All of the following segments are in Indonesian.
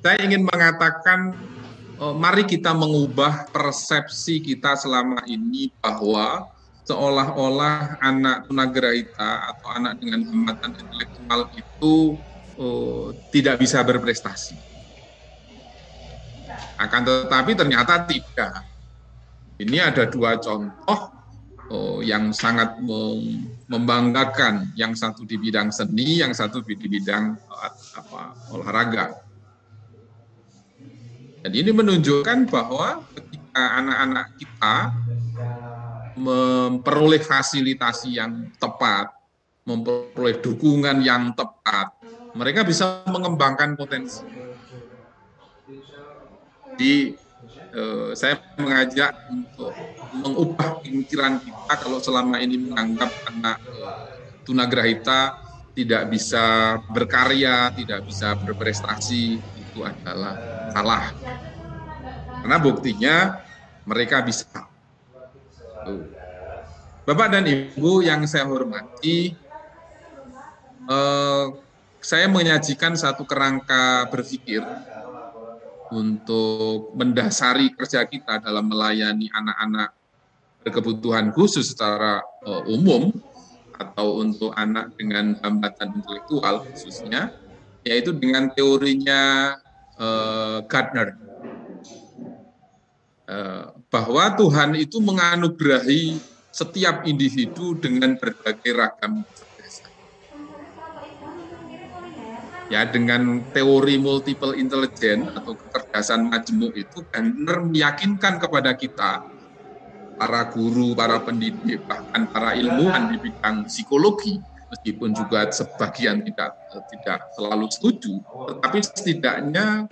Saya ingin mengatakan, mari kita mengubah persepsi kita selama ini bahwa seolah-olah anak tunagrahita atau anak dengan hambatan intelektual itu tidak bisa berprestasi. Akan tetapi ternyata tidak. Ini ada dua contoh yang sangat membanggakan, yang satu di bidang seni, yang satu di bidang olahraga. Dan ini menunjukkan bahwa ketika anak-anak kita memperoleh fasilitasi yang tepat, memperoleh dukungan yang tepat, mereka bisa mengembangkan potensi. Jadi saya mengajak untuk mengubah pemikiran kita kalau selama ini menganggap anak tunagrahita tidak bisa berkarya, tidak bisa berprestasi, itu adalah salah. Karena buktinya mereka bisa. Bapak dan Ibu yang saya hormati, saya menyajikan satu kerangka berpikir untuk mendasari kerja kita dalam melayani anak-anak berkebutuhan khusus secara umum atau untuk anak dengan hambatan intelektual khususnya, yaitu dengan teorinya Gardner, bahwa Tuhan itu menganugerahi setiap individu dengan berbagai ragam kecerdasan. Ya, dengan teori multiple intelligence atau kecerdasan majemuk itu Gardner meyakinkan kepada kita, para guru, para pendidik, bahkan para ilmuwan di bidang psikologi, meskipun juga sebagian tidak selalu setuju, tetapi setidaknya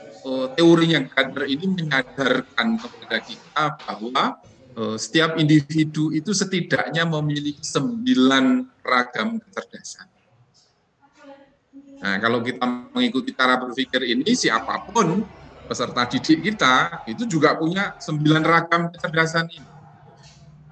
teorinya Gardner ini menyadarkan kepada kita bahwa setiap individu itu setidaknya memiliki 9 ragam kecerdasan. Nah, kalau kita mengikuti cara berpikir ini, siapapun peserta didik kita itu juga punya 9 ragam kecerdasan ini.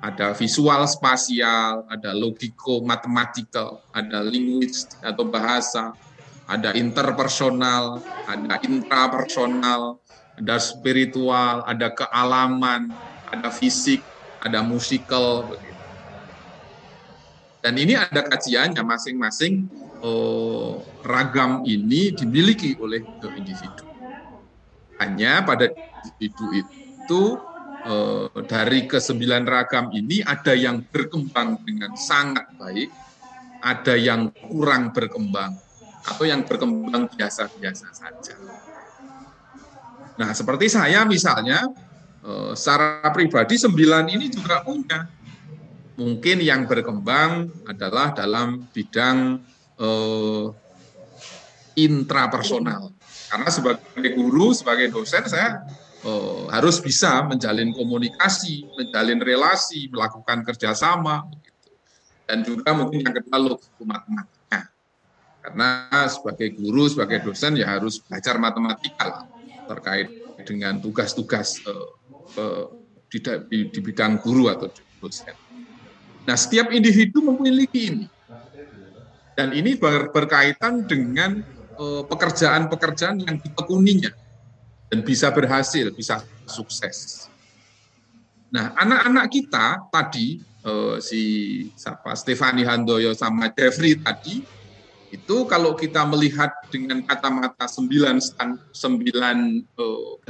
Ada visual spasial, ada logiko-matematikal, ada linguistik atau bahasa, ada interpersonal, ada intrapersonal, ada spiritual, ada kealaman, ada fisik, ada musikal. Dan ini ada kajiannya, masing-masing ragam ini dimiliki oleh individu. Hanya pada individu itu dari ke-9 ragam ini ada yang berkembang dengan sangat baik, ada yang kurang berkembang, atau yang berkembang biasa-biasa saja. Nah, seperti saya misalnya, secara pribadi 9 ini juga punya. Mungkin yang berkembang adalah dalam bidang intrapersonal. Karena sebagai guru, sebagai dosen, saya harus bisa menjalin komunikasi, menjalin relasi, melakukan kerjasama, begitu. Dan juga mungkin yang kedua logika matematika. Karena sebagai guru, sebagai dosen ya harus belajar matematika lah, terkait dengan tugas-tugas di bidang guru atau dosen. Nah, setiap individu memiliki ini. Dan ini berkaitan dengan pekerjaan-pekerjaan yang ditekuninya. Dan bisa berhasil, bisa sukses. Nah, anak-anak kita tadi, Stefani Handoyo sama Jeffrey tadi, itu kalau kita melihat dengan kacamata 9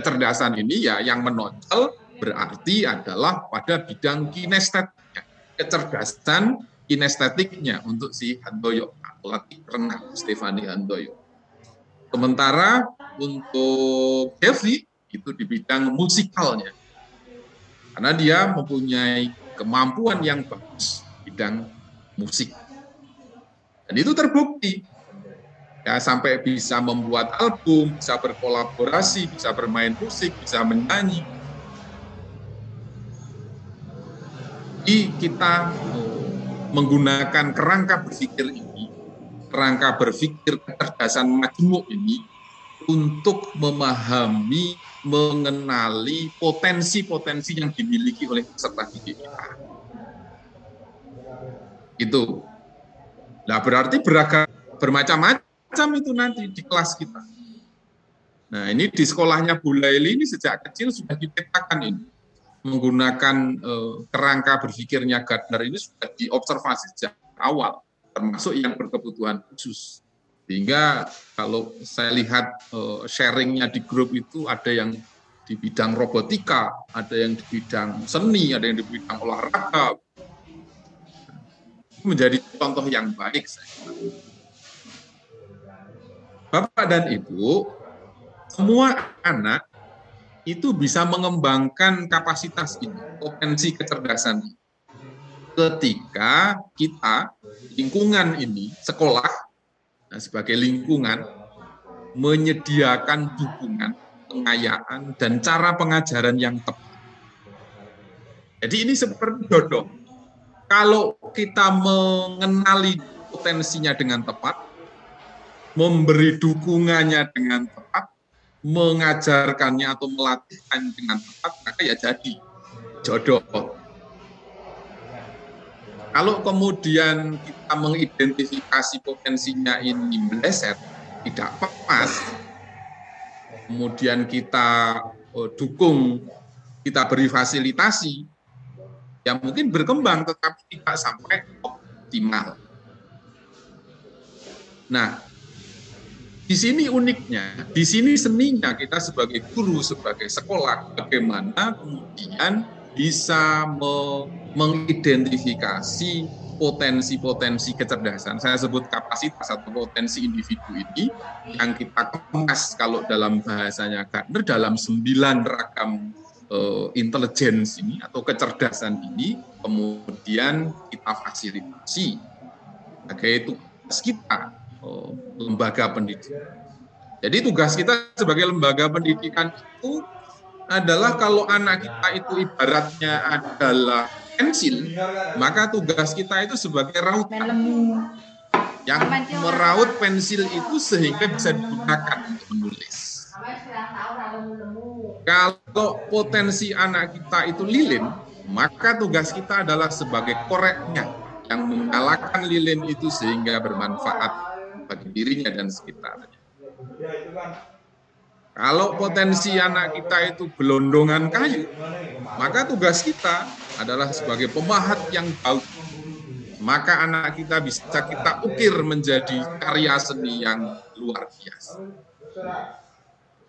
kecerdasan ini, ya yang menonjol berarti adalah pada bidang kinestetiknya, kecerdasan kinestetiknya untuk si Handoyo, pelatih renang Stefani Handoyo. Sementara untuk Jeffrey itu di bidang musikalnya, karena dia mempunyai kemampuan yang bagus di bidang musik, dan itu terbukti ya, sampai bisa membuat album, bisa berkolaborasi, bisa bermain musik, bisa menyanyi. Jadi kita menggunakan kerangka berpikir ini, kerangka berpikir kecerdasan majemuk ini, untuk memahami, mengenali potensi-potensi yang dimiliki oleh peserta didik kita. Itu. Nah, berarti bermacam-macam itu nanti di kelas kita. Nah, ini di sekolahnya Bu Laili ini sejak kecil sudah dipetakan ini. Menggunakan kerangka berpikirnya Gardner ini sudah diobservasi sejak awal, termasuk yang berkebutuhan khusus. Sehingga kalau saya lihat sharingnya di grup itu ada yang di bidang robotika, ada yang di bidang seni, ada yang di bidang olahraga. Menjadi contoh yang baik. Bapak dan Ibu, semua anak itu bisa mengembangkan kapasitas ini, potensi kecerdasan ini. Ketika kita, lingkungan ini, sekolah, sebagai lingkungan, menyediakan dukungan, pengayaan, dan cara pengajaran yang tepat. Jadi ini seperti jodoh. Kalau kita mengenali potensinya dengan tepat, memberi dukungannya dengan tepat, mengajarkannya atau melatihkan dengan tepat, maka ya jadi jodoh. Kalau kemudian kita mengidentifikasi potensinya ini meleset, tidak pas, kemudian kita dukung, kita beri fasilitasi, ya mungkin berkembang tetapi tidak sampai optimal. Nah, di sini uniknya, di sini seninya kita sebagai guru, sebagai sekolah, bagaimana kemudian bisa mengidentifikasi potensi-potensi kecerdasan. Saya sebut kapasitas atau potensi individu ini yang kita kemas kalau dalam bahasanya Gardner dalam 9 ragam intelligence ini atau kecerdasan ini, kemudian kita fasilitasi. Oke, tugas kita lembaga pendidikan. Jadi tugas kita sebagai lembaga pendidikan itu adalah kalau anak kita itu ibaratnya adalah pensil, maka tugas kita itu sebagai rautan yang meraut pensil itu sehingga bisa digunakan untuk menulis. Kalau potensi anak kita itu lilin, maka tugas kita adalah sebagai koreknya yang mengalahkan lilin itu sehingga bermanfaat bagi dirinya dan sekitarnya. Kalau potensi anak kita itu gelondongan kayu, maka tugas kita adalah sebagai pemahat yang baik. Maka anak kita bisa kita ukir menjadi karya seni yang luar biasa.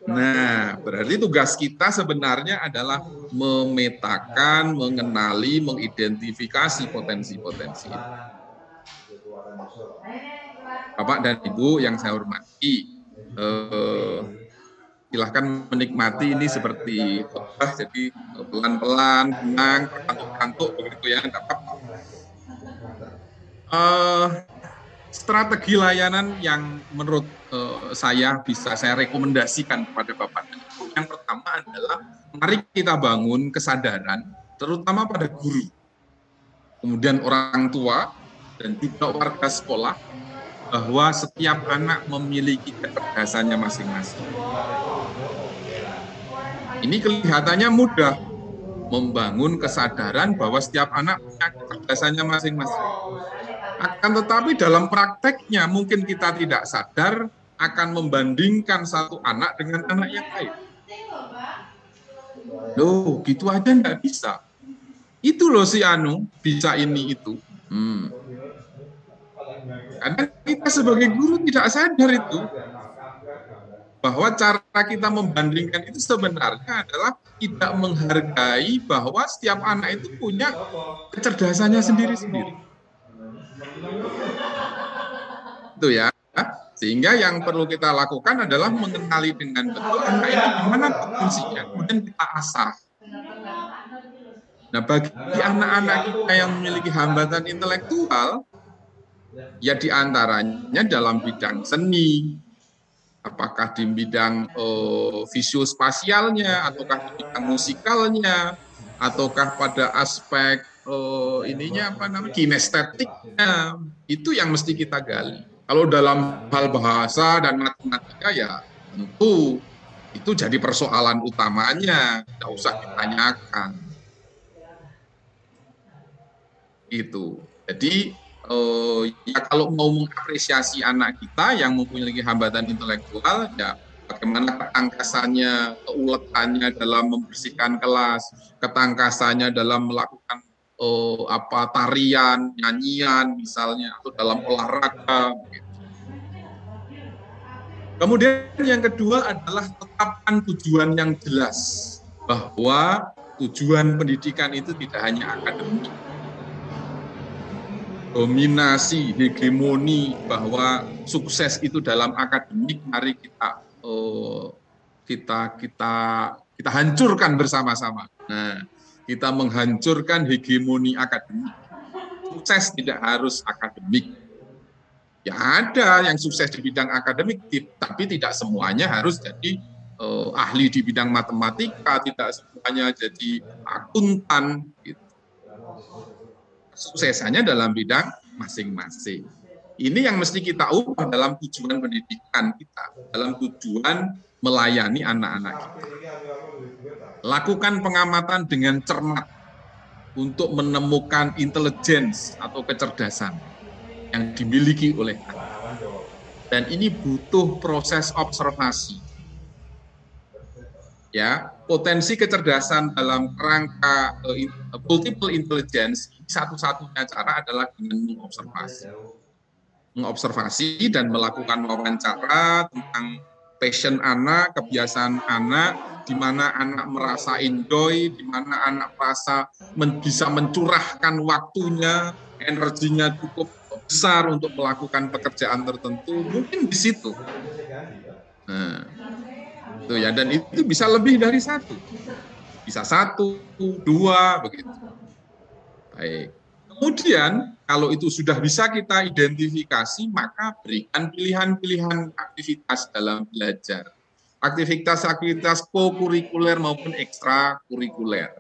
Nah, berarti tugas kita sebenarnya adalah memetakan, mengenali, mengidentifikasi potensi-potensi itu. Bapak dan Ibu yang saya hormati, silahkan menikmati ini seperti jadi pelan-pelan, tenang, kantuk-kantuk begitu ya, enggak apa-apa. Strategi layanan yang menurut saya bisa saya rekomendasikan kepada Bapak dan Ibu. Yang pertama adalah mari kita bangun kesadaran, terutama pada guru, kemudian orang tua, dan juga warga sekolah, bahwa setiap anak memiliki kecerdasannya masing-masing. Ini kelihatannya mudah, membangun kesadaran bahwa setiap anak punya kecerdasannya masing-masing. Akan tetapi dalam prakteknya mungkin kita tidak sadar akan membandingkan satu anak dengan anak yang lain. Loh, gitu aja nggak bisa. Itu loh si Anu, bisa ini itu. Karena kita sebagai guru tidak sadar itu, bahwa cara kita membandingkan itu sebenarnya adalah tidak menghargai bahwa setiap anak itu punya kecerdasannya sendiri-sendiri. Itu ya. Sehingga yang perlu kita lakukan adalah mengenali dengan betul anak itu gimana potensinya, kemudian kita asah. Nah, bagi anak-anak kita yang memiliki hambatan intelektual, ya diantaranya dalam bidang seni, apakah di bidang visuospasialnya, ataukah di bidang musikalnya, ataukah pada aspek kinestetiknya, itu yang mesti kita gali. Kalau dalam hal bahasa dan matematika ya tentu itu jadi persoalan utamanya, tidak usah ditanyakan. Itu. Jadi ya kalau mau mengapresiasi anak kita yang mempunyai hambatan intelektual, ya bagaimana ketangkasannya, keuletannya dalam membersihkan kelas, ketangkasannya dalam melakukan tarian, nyanyian misalnya, atau dalam olahraga. Kemudian yang kedua adalah tetapkan tujuan yang jelas, bahwa tujuan pendidikan itu tidak hanya akademik, dominasi, hegemoni bahwa sukses itu dalam akademik, mari kita hancurkan bersama-sama. Nah, kita menghancurkan hegemoni akademik. Sukses tidak harus akademik. Ya ada yang sukses di bidang akademik, tapi tidak semuanya harus jadi ahli di bidang matematika, tidak semuanya jadi akuntan. Gitu. Suksesannya dalam bidang masing-masing. Ini yang mesti kita ubah dalam tujuan pendidikan kita, dalam tujuan melayani anak-anak kita. Lakukan pengamatan dengan cermat untuk menemukan intelligence atau kecerdasan yang dimiliki oleh anak. Dan ini butuh proses observasi. Ya, potensi kecerdasan dalam kerangka multiple intelligence, satu-satunya cara adalah dengan mengobservasi dan melakukan wawancara tentang passion anak, kebiasaan anak, di mana anak merasa enjoy, di mana anak merasa bisa mencurahkan waktunya, energinya cukup besar untuk melakukan pekerjaan tertentu, mungkin di situ. Nah, itu ya, dan itu bisa lebih dari satu, bisa 1, 2 begitu. Baik. Kemudian kalau itu sudah bisa kita identifikasi, maka berikan pilihan-pilihan aktivitas dalam belajar, aktivitas-aktivitas co-kurikuler maupun ekstrakurikuler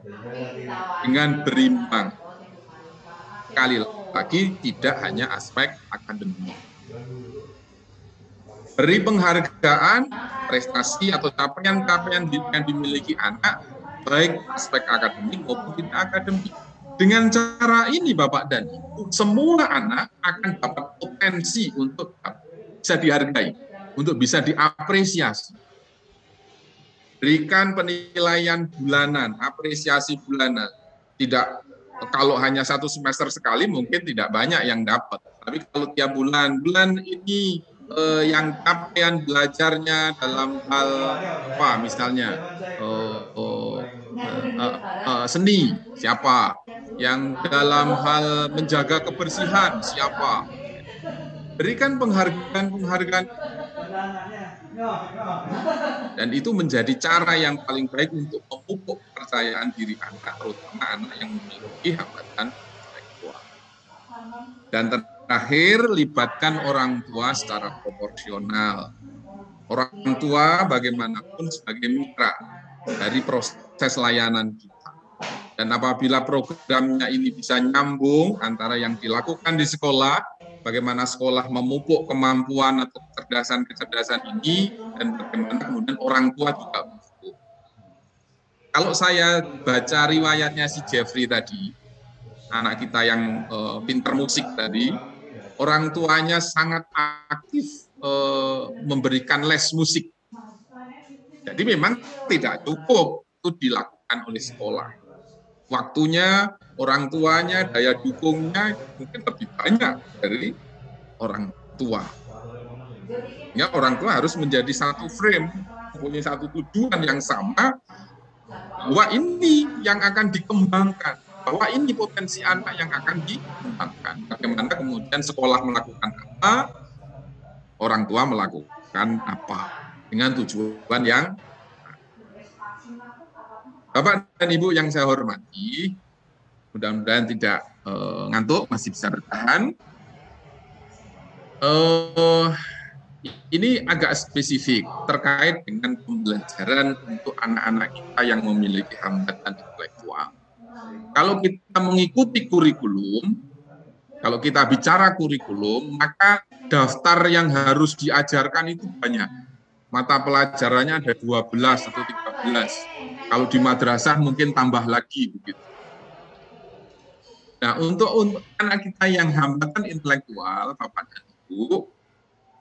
dengan berimbang. Sekali lagi, tidak hanya aspek akademik. Beri penghargaan prestasi atau capaian-capaian yang dimiliki anak, baik aspek akademik maupun tidak akademik. Dengan cara ini, Bapak dan Ibu, semua anak akan dapat potensi untuk bisa dihargai, untuk bisa diapresiasi. Berikan penilaian bulanan, apresiasi bulanan. Tidak, kalau hanya 1 semester sekali mungkin tidak banyak yang dapat. Tapi kalau tiap bulan ini yang capaian belajarnya dalam hal apa, misalnya seni, siapa? Yang dalam hal menjaga kebersihan, siapa? Berikan penghargaan. Dan itu menjadi cara yang paling baik untuk memupuk kepercayaan diri anak, terutama anak yang memiliki hambatan intelektual. Dan terakhir, libatkan orang tua secara proporsional. Orang tua bagaimanapun sebagai mitra dari proses layanan kita. Dan apabila programnya ini bisa nyambung antara yang dilakukan di sekolah, bagaimana sekolah memupuk kemampuan atau kecerdasan ini, dan bagaimana kemudian orang tua juga memupuk. Kalau saya baca riwayatnya si Jeffrey tadi, anak kita yang pintar musik tadi, orang tuanya sangat aktif memberikan les musik. Jadi memang tidak cukup itu dilakukan oleh sekolah. Waktunya, orang tuanya, daya dukungnya mungkin lebih banyak dari orang tua. Ya, orang tua harus menjadi satu frame, mempunyai satu tujuan yang sama, bahwa ini yang akan dikembangkan, bahwa ini potensi anak yang akan dikembangkan. Bagaimana kemudian sekolah melakukan apa, orang tua melakukan apa, dengan tujuan yang Bapak dan Ibu yang saya hormati, mudah-mudahan tidak ngantuk, masih bisa bertahan. Ini agak spesifik terkait dengan pembelajaran untuk anak-anak kita yang memiliki hambatan intelektual. Kalau kita mengikuti kurikulum, kalau kita bicara kurikulum, maka daftar yang harus diajarkan itu banyak. Mata pelajarannya ada 12 atau 13. Kalau di madrasah mungkin tambah lagi begitu. Nah, untuk anak kita yang hambatan intelektual, Bapak dan Ibu,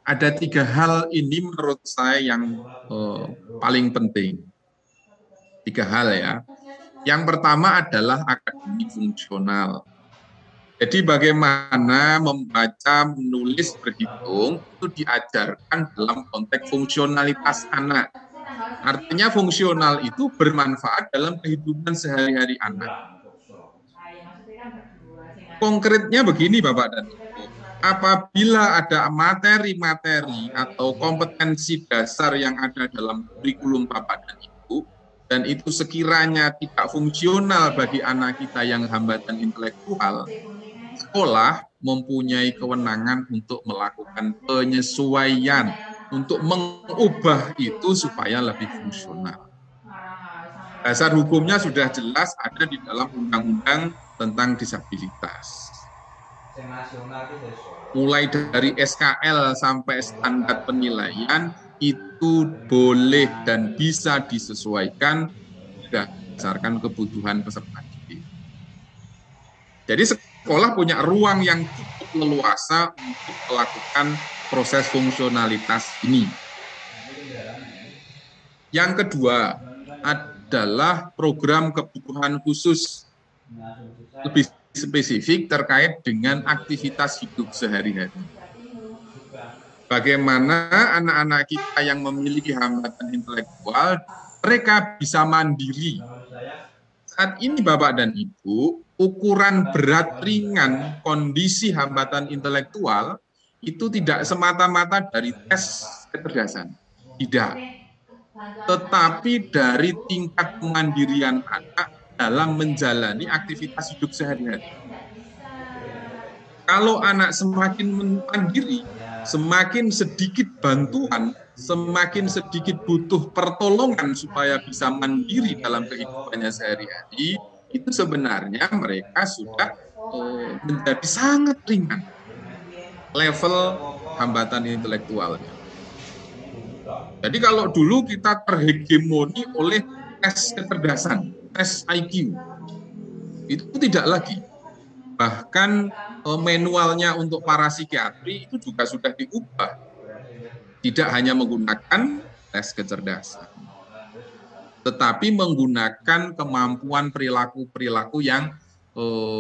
ada 3 hal ini menurut saya yang paling penting. 3 hal ya. Yang pertama adalah akademik fungsional. Jadi bagaimana membaca, menulis, berhitung itu diajarkan dalam konteks fungsionalitas anak. Artinya fungsional itu bermanfaat dalam kehidupan sehari-hari anak. Konkretnya begini Bapak dan Ibu, apabila ada materi-materi atau kompetensi dasar yang ada dalam kurikulum Bapak dan Ibu, dan itu sekiranya tidak fungsional bagi anak kita yang hambatan intelektual, sekolah mempunyai kewenangan untuk melakukan penyesuaian, untuk mengubah itu supaya lebih fungsional. Dasar hukumnya sudah jelas ada di dalam undang-undang tentang disabilitas. Mulai dari SKL sampai standar penilaian itu boleh dan bisa disesuaikan berdasarkan kebutuhan peserta didik. Jadi sekolah punya ruang yang cukup leluasa untuk melakukan proses fungsionalitas ini. Yang kedua adalah program kebutuhan khusus, lebih spesifik terkait dengan aktivitas hidup sehari-hari. Bagaimana anak-anak kita yang memiliki hambatan intelektual, mereka bisa mandiri. Saat ini Bapak dan Ibu, ukuran berat ringan kondisi hambatan intelektual itu tidak semata-mata dari tes kecerdasan. Tidak. Tetapi dari tingkat kemandirian anak dalam menjalani aktivitas hidup sehari-hari. Kalau anak semakin mandiri, semakin sedikit bantuan, semakin sedikit butuh pertolongan supaya bisa mandiri dalam kehidupannya sehari-hari, itu sebenarnya mereka sudah menjadi sangat ringan level hambatan intelektualnya. Jadi kalau dulu kita terhegemoni oleh tes kecerdasan, tes IQ, itu tidak lagi. Bahkan manualnya untuk para psikiatri itu juga sudah diubah. Tidak hanya menggunakan tes kecerdasan, tetapi menggunakan kemampuan perilaku-perilaku yang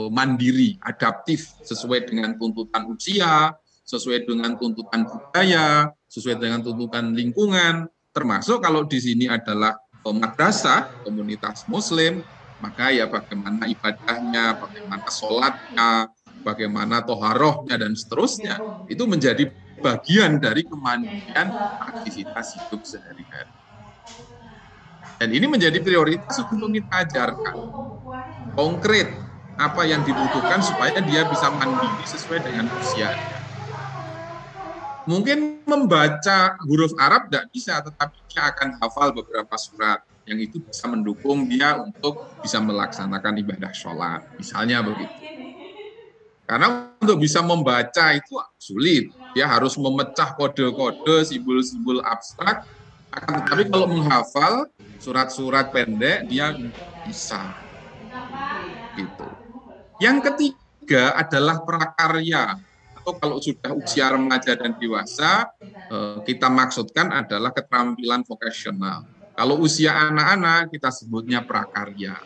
mandiri, adaptif, sesuai dengan tuntutan usia, sesuai dengan tuntutan budaya, sesuai dengan tuntutan lingkungan, termasuk kalau di sini adalah madrasah, komunitas muslim, maka ya bagaimana ibadahnya, bagaimana sholatnya, bagaimana toharohnya, dan seterusnya, itu menjadi bagian dari kemandirian aktivitas hidup sehari-hari. Dan ini menjadi prioritas untuk kita ajarkan. Konkret, apa yang dibutuhkan supaya dia bisa mandiri sesuai dengan usianya. Mungkin membaca huruf Arab tidak bisa, tetapi dia akan hafal beberapa surat yang itu bisa mendukung dia untuk bisa melaksanakan ibadah sholat, misalnya begitu. Karena untuk bisa membaca itu sulit, dia harus memecah kode-kode, simbol-simbol abstrak, tapi kalau menghafal surat-surat pendek dia bisa. Gitu. Yang ketiga adalah prakarya. Atau kalau sudah usia remaja dan dewasa, kita maksudkan adalah keterampilan vokasional. Kalau usia anak-anak, kita sebutnya prakarya.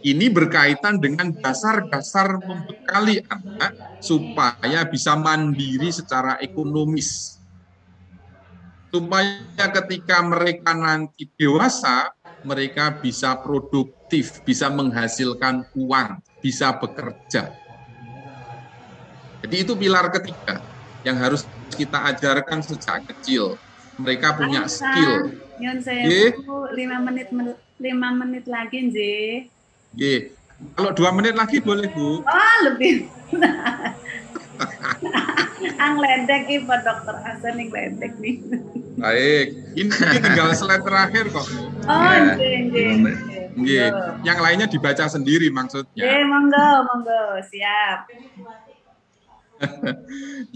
Ini berkaitan dengan dasar-dasar membekali anak supaya bisa mandiri secara ekonomis. Supaya ketika mereka nanti dewasa, mereka bisa produktif, bisa menghasilkan uang, bisa bekerja. Jadi itu pilar ketiga yang harus kita ajarkan sejak kecil. Mereka punya skill. Nyon saya 5 menit lagi, Nje. Kalau 2 menit lagi boleh, Bu. Oh, lebih. Ang ledek nih, Pak Dokter Hasan nih ledek nih. Baik, ini tinggal slide terakhir kok. Oh, Nje. Yang lainnya dibaca sendiri maksudnya. Monggo, siap.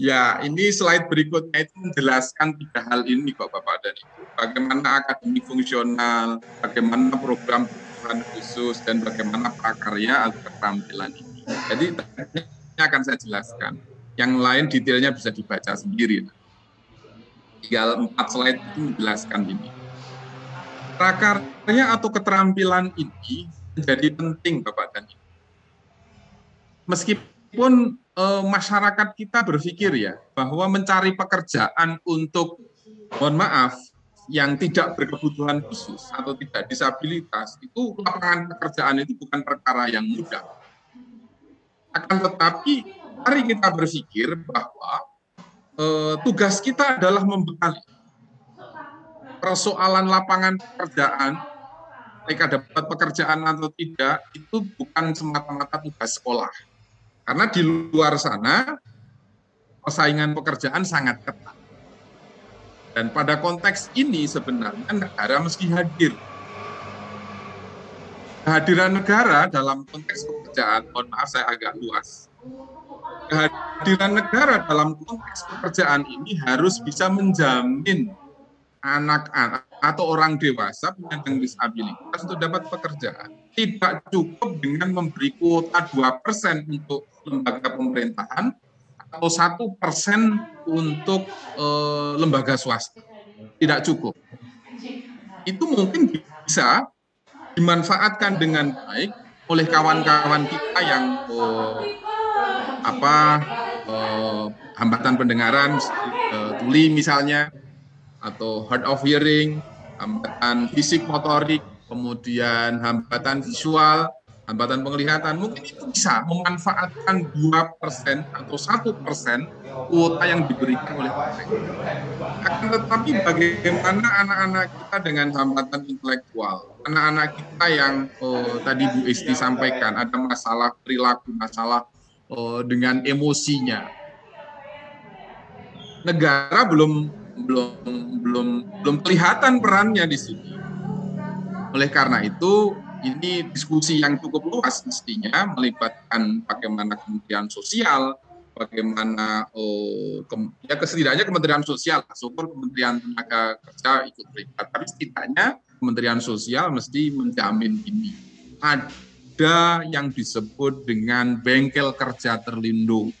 Ya, ini slide berikutnya itu menjelaskan 3 hal ini kok Bapak dan Ibu. Bagaimana akademik fungsional, bagaimana program kebutuhan khusus, dan bagaimana prakarya atau keterampilan ini. Jadi, ini akan saya jelaskan. Yang lain detailnya bisa dibaca sendiri. Tinggal 4 slide itu menjelaskan ini. Prakarya atau keterampilan ini menjadi penting, Bapak dan Ibu. Meskipun masyarakat kita berpikir ya bahwa mencari pekerjaan untuk, mohon maaf, yang tidak berkebutuhan khusus atau tidak disabilitas, itu lapangan pekerjaan itu bukan perkara yang mudah. Akan tetapi, mari kita berpikir bahwa tugas kita adalah membekali persoalan lapangan pekerjaan, mereka dapat pekerjaan atau tidak, itu bukan semata-mata tugas sekolah. Karena di luar sana, persaingan pekerjaan sangat ketat. Dan pada konteks ini sebenarnya negara mesti hadir. Kehadiran negara dalam konteks pekerjaan, mohon maaf saya agak luas. Kehadiran negara dalam konteks pekerjaan ini harus bisa menjamin anak-anak atau orang dewasa penyandang disabilitas untuk dapat pekerjaan. Tidak cukup dengan memberi kuota 2% untuk lembaga pemerintahan atau 1% untuk lembaga swasta. Tidak cukup. Itu mungkin bisa dimanfaatkan dengan baik oleh kawan-kawan kita yang hambatan pendengaran, tuli misalnya, atau hard of hearing, hambatan fisik motorik, kemudian hambatan visual, hambatan penglihatan, mungkin itu bisa memanfaatkan 2% atau 1% kuota yang diberikan oleh pemerintah. Akan tetapi bagaimana anak-anak kita dengan hambatan intelektual, anak-anak kita yang tadi Bu Isti sampaikan, ada masalah perilaku, masalah dengan emosinya. Negara belum kelihatan perannya di sini. Oleh karena itu, ini diskusi yang cukup luas mestinya melibatkan bagaimana Kementerian Sosial, bagaimana setidaknya Kementerian Sosial, syukur Kementerian Tenaga Kerja ikut terlibat, tapi setidaknya Kementerian Sosial mesti menjamin ini. Ada yang disebut dengan bengkel kerja terlindung.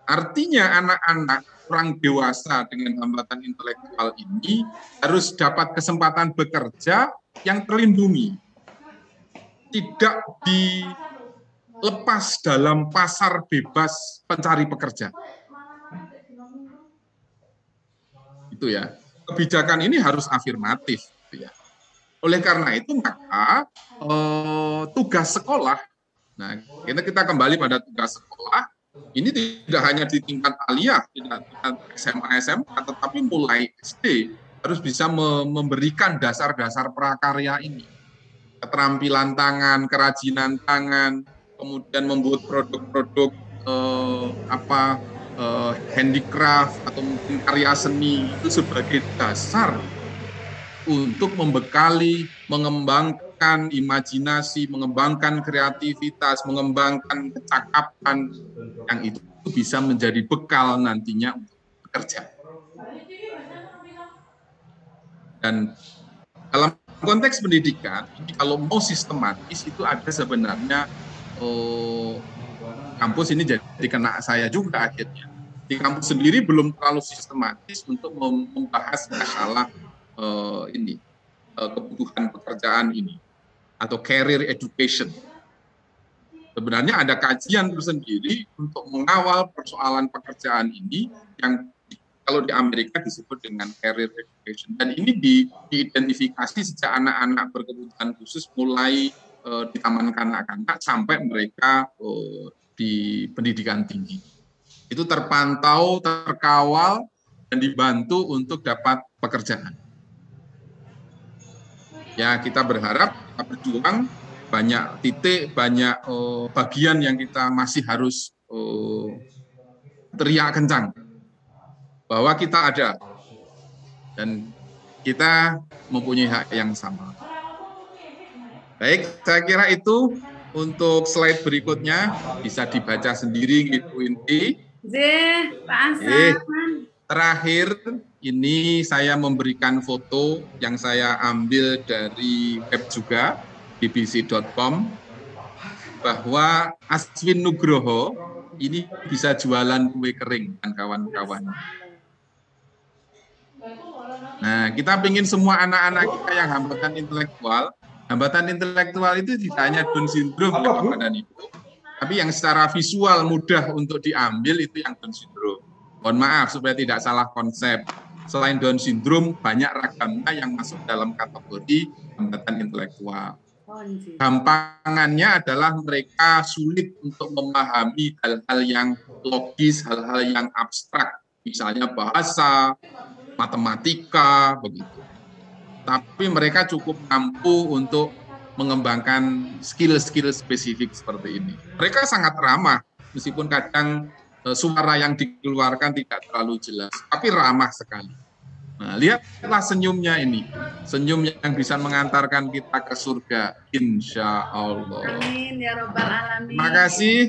Artinya anak-anak orang dewasa dengan hambatan intelektual ini harus dapat kesempatan bekerja yang terlindungi. Tidak dilepas dalam pasar bebas pencari pekerja. Itu ya. Kebijakan ini harus afirmatif. Ya. Oleh karena itu maka tugas sekolah, nah kita kembali pada tugas sekolah, ini tidak hanya di tingkat aliyah, tidak tingkat SMA, SMA, tetapi mulai SD harus bisa memberikan dasar-dasar prakarya ini. Keterampilan tangan, kerajinan tangan, kemudian membuat produk-produk handicraft atau mungkin karya seni itu sebagai dasar untuk membekali, mengembangkan imajinasi, mengembangkan kreativitas, mengembangkan kecakapan yang itu bisa menjadi bekal nantinya untuk bekerja. Dan dalam konteks pendidikan, ini kalau mau sistematis itu ada sebenarnya kampus ini jadi kena saya juga akhirnya. Di kampus sendiri belum terlalu sistematis untuk membahas masalah kebutuhan pekerjaan ini atau career education. Sebenarnya ada kajian tersendiri untuk mengawal persoalan pekerjaan ini yang kalau di Amerika disebut dengan career education. Dan ini diidentifikasi sejak anak-anak berkebutuhan khusus mulai di taman kanak-kanak sampai mereka di pendidikan tinggi. Itu terpantau, terkawal, dan dibantu untuk dapat pekerjaan. Ya, kita berharap, kita berjuang, banyak titik, banyak bagian yang kita masih harus teriak kencang bahwa kita ada dan kita mempunyai hak yang sama. Baik, saya kira itu untuk slide berikutnya bisa dibaca sendiri gitu inti. Pak Hasan. Terakhir ini saya memberikan foto yang saya ambil dari web juga bbc.com bahwa Aswin Nugroho ini bisa jualan kue kering dan kawan-kawan. Nah, kita ingin semua anak-anak kita yang hambatan intelektual itu tidak hanya Down syndrome ya Bapak dan Ibu, tapi yang secara visual mudah untuk diambil itu yang Down syndrome. Mohon maaf supaya tidak salah konsep. Selain Down syndrome, banyak ragamnya yang masuk dalam kategori hambatan intelektual. Gampangannya adalah mereka sulit untuk memahami hal-hal yang logis, hal-hal yang abstrak, misalnya bahasa, matematika, begitu. Tapi mereka cukup mampu untuk mengembangkan skill-skill spesifik seperti ini. Mereka sangat ramah, meskipun kadang suara yang dikeluarkan tidak terlalu jelas, tapi ramah sekali. Nah, lihatlah senyumnya ini, senyum yang bisa mengantarkan kita ke surga, insya Allah. Amin ya Rabbal Alamin. Terima kasih.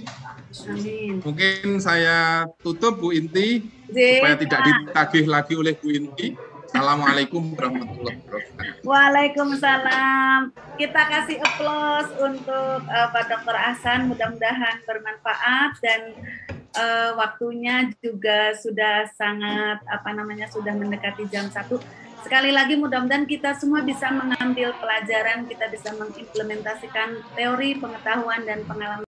Amin. Mungkin saya tutup Bu Inti, supaya tidak ditagih lagi oleh Bu Inti. Assalamualaikum warahmatullahi wabarakatuh. Waalaikumsalam. Kita kasih aplaus untuk Pak Dr. Ahsan, mudah-mudahan bermanfaat dan waktunya juga sudah sangat sudah mendekati jam 1. Sekali lagi mudah-mudahan kita semua bisa mengambil pelajaran, kita bisa mengimplementasikan teori, pengetahuan dan pengalaman